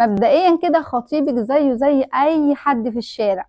مبدئيا كده خطيبك زيه زي اي حد في الشارع.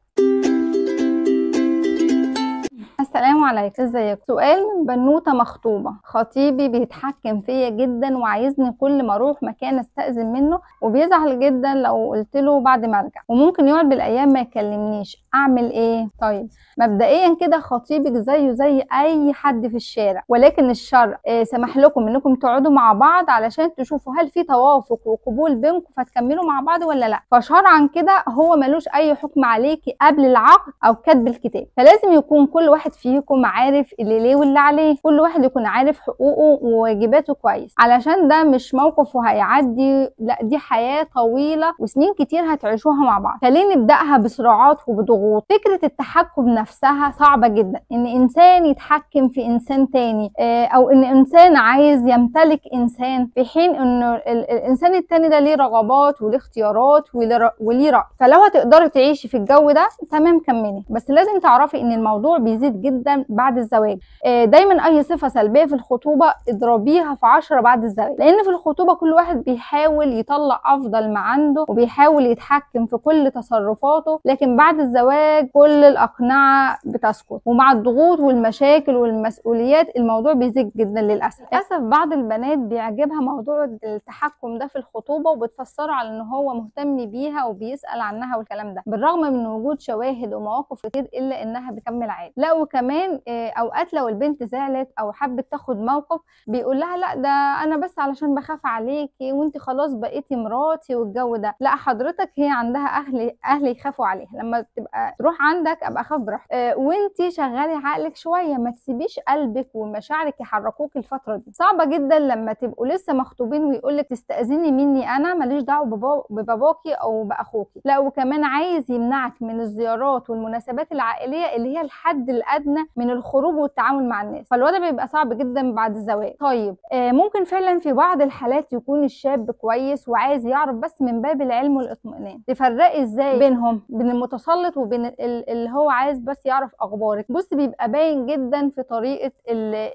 السلام عليكم، ازيك؟ سؤال من بنوته مخطوبه: خطيبي بيتحكم فيا جدا وعايزني كل ما اروح مكان استأذن منه، وبيزعل جدا لو قلت له بعد ما ارجع، وممكن يقعد بالايام ما يكلمنيش. اعمل ايه؟ طيب مبدئيا كده خطيبك زيه زي اي حد في الشارع، ولكن الشرع سمح لكم انكم تقعدوا مع بعض علشان تشوفوا هل في توافق وقبول بينكم فتكملوا مع بعض ولا لا. فشرعا كده هو ملوش اي حكم عليكي قبل العقد او كتب الكتاب، فلازم يكون كل واحد فيكم عارف اللي ليه واللي عليه، كل واحد يكون عارف حقوقه وواجباته كويس، علشان ده مش موقف وهيعدي، لا دي حياة طويلة وسنين كتير هتعيشوها مع بعض. فليه نبدأها بصراعات وبضغوط؟ فكرة التحكم نفسها صعبة جدا، ان انسان يتحكم في انسان تاني، او ان انسان عايز يمتلك انسان، في حين انه الانسان التاني ده ليه رغبات وليه اختيارات وليه رأي. فلو هتقدري تعيشي في الجو ده تمام كملي، بس لازم تعرفي ان الموضوع بيزيد جدا بعد الزواج. دايما اي صفة سلبية في الخطوبة اضربيها في 10 بعد الزواج، لان في الخطوبة كل واحد بيحاول يطلع افضل ما عنده وبيحاول يتحكم في كل تصرفاته، لكن بعد الزواج كل الاقنعة بتسقط، ومع الضغوط والمشاكل والمسؤوليات الموضوع بيزيد جدا للاسف. بعض البنات بيعجبها موضوع التحكم ده في الخطوبة وبتفسره على ان هو مهتم بيها وبيسأل عنها والكلام ده، بالرغم من وجود شواهد ومواقف كتير الا انها بتكمل عادي. لا وكمان اوقات لو البنت زعلت او حبت تاخد موقف بيقول لها لا ده انا بس علشان بخاف عليكي وانت خلاص بقيتي مراتي والجو ده. لا حضرتك هي عندها اهل يخافوا عليها، لما تبقى تروح عندك ابقى خاف براحتك. وانت شغلي عقلك شويه، ما تسيبيش قلبك ومشاعرك يحركوك الفتره دي. صعبه جدا لما تبقوا لسه مخطوبين ويقول لك تستأذني مني انا، ماليش دعوه بباباكي او باخوكي. لا وكمان عايز يمنعك من الزيارات والمناسبات العائليه اللي هي الحد الادنى من الخروج والتعامل مع الناس، فالوضع بيبقى صعب جدا بعد الزواج. طيب ممكن فعلا في بعض الحالات يكون الشاب كويس وعايز يعرف بس من باب العلم والاطمئنان. تفرقي ازاي بينهم، بين المتسلط وبين اللي هو عايز بس يعرف اخبارك؟ بص بيبقى باين جدا في طريقه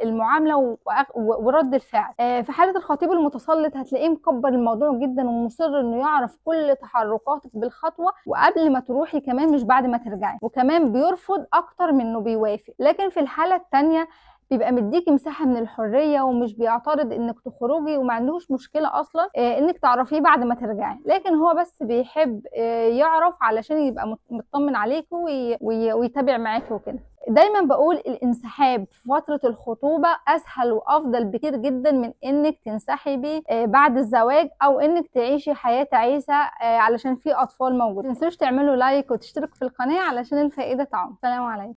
المعامله ورد الفعل. في حاله الخطيب المتسلط هتلاقيه مكبر الموضوع جدا ومصر انه يعرف كل تحركاتك بالخطوه وقبل ما تروحي كمان مش بعد ما ترجعي، وكمان بيرفض اكتر من انه بيوافق. لكن في الحاله الثانيه بيبقى مديكي مساحه من الحريه ومش بيعترض انك تخرجي، وما عندهوش مشكله اصلا انك تعرفيه بعد ما ترجعي، لكن هو بس بيحب يعرف علشان يبقى مطمن عليكي ويتابع معاكي وكده. دايما بقول الانسحاب في فترة الخطوبة اسهل وافضل بكتير جدا من انك تنسحبي بعد الزواج او انك تعيشي حياة تعيسة علشان في اطفال موجودين. متنسوش تعملوا لايك وتشتركوا في القناة علشان الفائدة تعم. سلام عليكم.